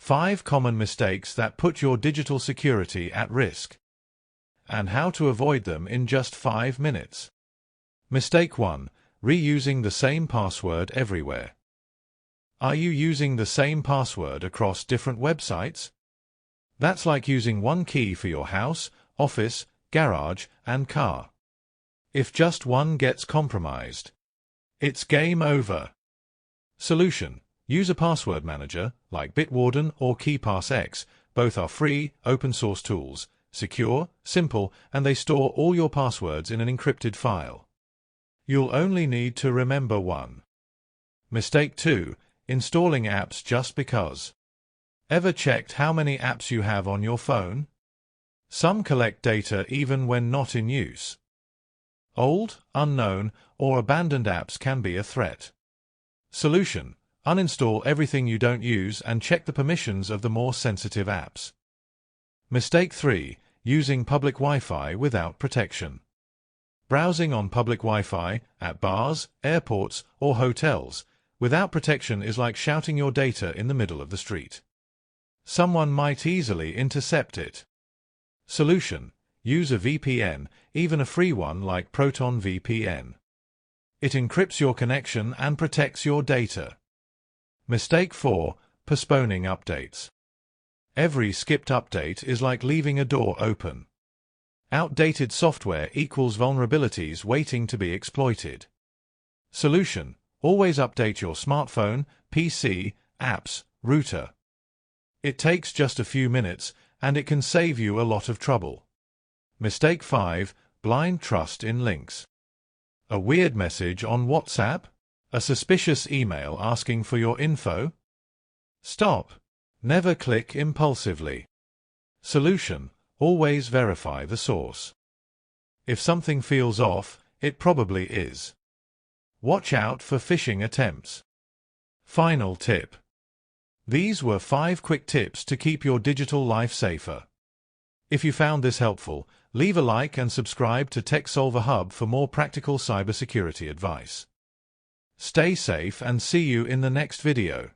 5 common mistakes that put your digital security at risk, and how to avoid them in just 5 minutes. Mistake 1. Reusing the same password everywhere. Are you using the same password across different websites? That's like using one key for your house, office, garage, and car. If just one gets compromised, it's game over. Solution: use a password manager like Bitwarden or KeePassX. Both are free, open-source tools, secure, simple, and they store all your passwords in an encrypted file. You'll only need to remember one. Mistake 2. Installing apps just because. Ever checked how many apps you have on your phone? Some collect data even when not in use. Old, unknown, or abandoned apps can be a threat. Solution: uninstall everything you don't use and check the permissions of the more sensitive apps. Mistake 3. Using public Wi-Fi without protection. Browsing on public Wi-Fi at bars, airports, or hotels without protection is like shouting your data in the middle of the street. Someone might easily intercept it. Solution: use a VPN, even a free one like Proton VPN. It encrypts your connection and protects your data. Mistake 4. Postponing updates. Every skipped update is like leaving a door open. Outdated software equals vulnerabilities waiting to be exploited. Solution: always update your smartphone, PC, apps, router. It takes just a few minutes, and it can save you a lot of trouble. Mistake 5. Blind trust in links. A weird message on WhatsApp? A suspicious email asking for your info? Stop. Never click impulsively. Solution: always verify the source. If something feels off, it probably is. Watch out for phishing attempts. Final tip. These were 5 quick tips to keep your digital life safer. If you found this helpful, leave a like and subscribe to Tech Solver Hub for more practical cybersecurity advice. Stay safe and see you in the next video.